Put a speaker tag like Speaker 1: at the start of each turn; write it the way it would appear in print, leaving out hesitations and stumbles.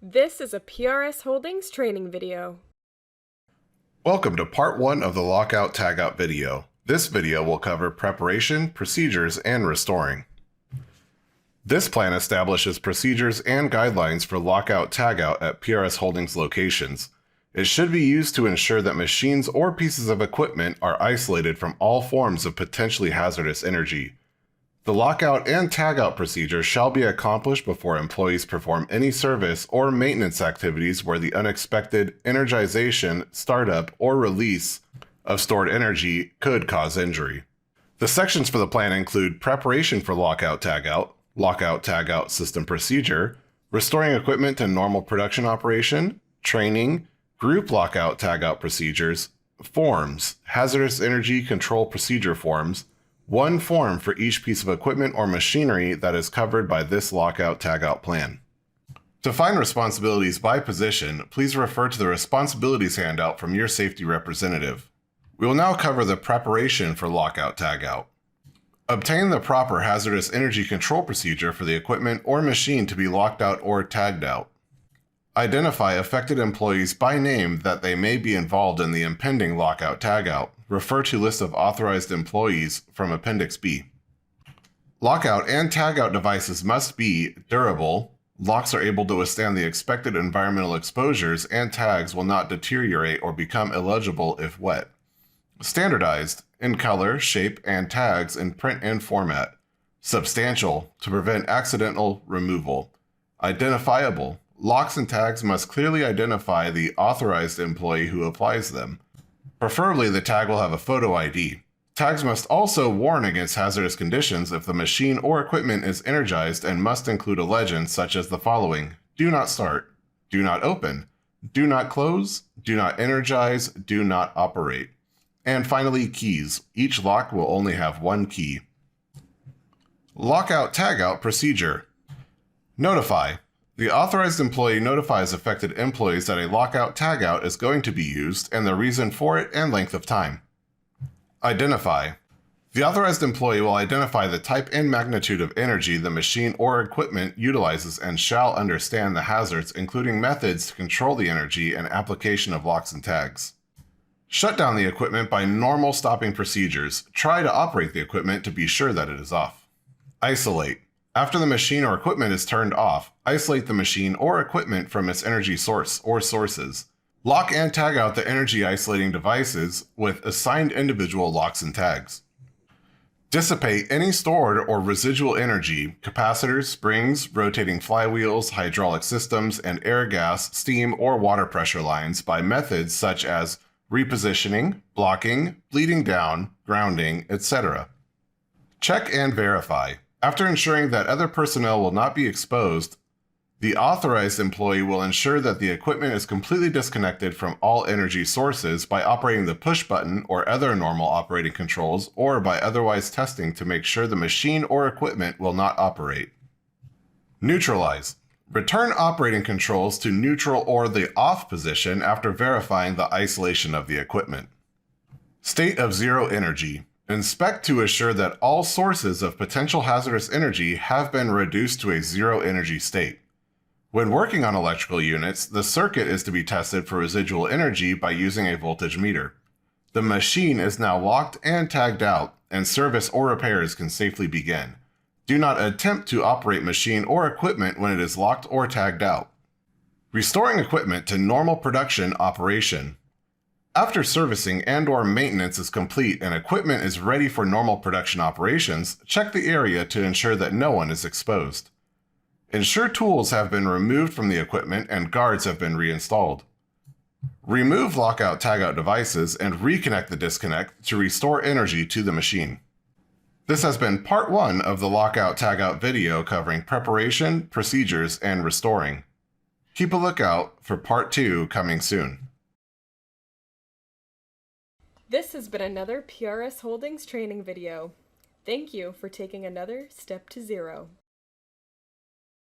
Speaker 1: This is a PRS Holdings training video.
Speaker 2: Welcome to part 1 of the lockout tagout video. This video will cover preparation, procedures, and restoring. This plan establishes procedures and guidelines for lockout tagout at PRS Holdings locations. It should be used to ensure that machines or pieces of equipment are isolated from all forms of potentially hazardous energy. The lockout and tagout procedure shall be accomplished before employees perform any service or maintenance activities where the unexpected energization, startup, or release of stored energy could cause injury. The sections for the plan include preparation for lockout tagout system procedure, restoring equipment to normal production operation, training, group lockout tagout procedures, forms, hazardous energy control procedure forms, one form for each piece of equipment or machinery that is covered by this lockout tagout plan. To find responsibilities by position, please refer to the responsibilities handout from your safety representative. We will now cover the preparation for lockout tagout. Obtain the proper hazardous energy control procedure for the equipment or machine to be locked out or tagged out. Identify affected employees by name that they may be involved in the impending lockout tagout. Refer to list of authorized employees from Appendix B. Lockout and tagout devices must be durable. Locks are able to withstand the expected environmental exposures, and tags will not deteriorate or become illegible if wet. Standardized in color, shape, and tags in print and format. Substantial to prevent accidental removal. Identifiable. Locks and tags must clearly identify the authorized employee who applies them. Preferably, the tag will have a photo ID. Tags must also warn against hazardous conditions if the machine or equipment is energized and must include a legend such as the following: do not start, do not open, do not close, do not energize, do not operate. And finally, keys. Each lock will only have one key. Lockout tagout procedure. Notify. The authorized employee notifies affected employees that a lockout tagout is going to be used and the reason for it and length of time. Identify. The authorized employee will identify the type and magnitude of energy the machine or equipment utilizes and shall understand the hazards, including methods to control the energy and application of locks and tags. Shut down the equipment by normal stopping procedures. Try to operate the equipment to be sure that it is off. Isolate. After the machine or equipment is turned off, isolate the machine or equipment from its energy source or sources. Lock and tag out the energy isolating devices with assigned individual locks and tags. Dissipate any stored or residual energy, capacitors, springs, rotating flywheels, hydraulic systems, and air, gas, steam, or water pressure lines by methods such as repositioning, blocking, bleeding down, grounding, etc. Check and verify. After ensuring that other personnel will not be exposed, the authorized employee will ensure that the equipment is completely disconnected from all energy sources by operating the push button or other normal operating controls, or by otherwise testing to make sure the machine or equipment will not operate. Neutralize. Return operating controls to neutral or the off position after verifying the isolation of the equipment. State of zero energy. Inspect to assure that all sources of potential hazardous energy have been reduced to a zero energy state. When working on electrical units, the circuit is to be tested for residual energy by using a voltage meter. The machine is now locked and tagged out, and service or repairs can safely begin. Do not attempt to operate machine or equipment when it is locked or tagged out. Restoring equipment to normal production operation. After servicing and/or maintenance is complete and equipment is ready for normal production operations, check the area to ensure that no one is exposed. Ensure tools have been removed from the equipment and guards have been reinstalled. Remove lockout tagout devices and reconnect the disconnect to restore energy to the machine. This has been part 1 of the lockout tagout video covering preparation, procedures, and restoring. Keep a lookout for part 2 coming soon.
Speaker 1: This has been another PRS Holdings training video. Thank you for taking another step to zero.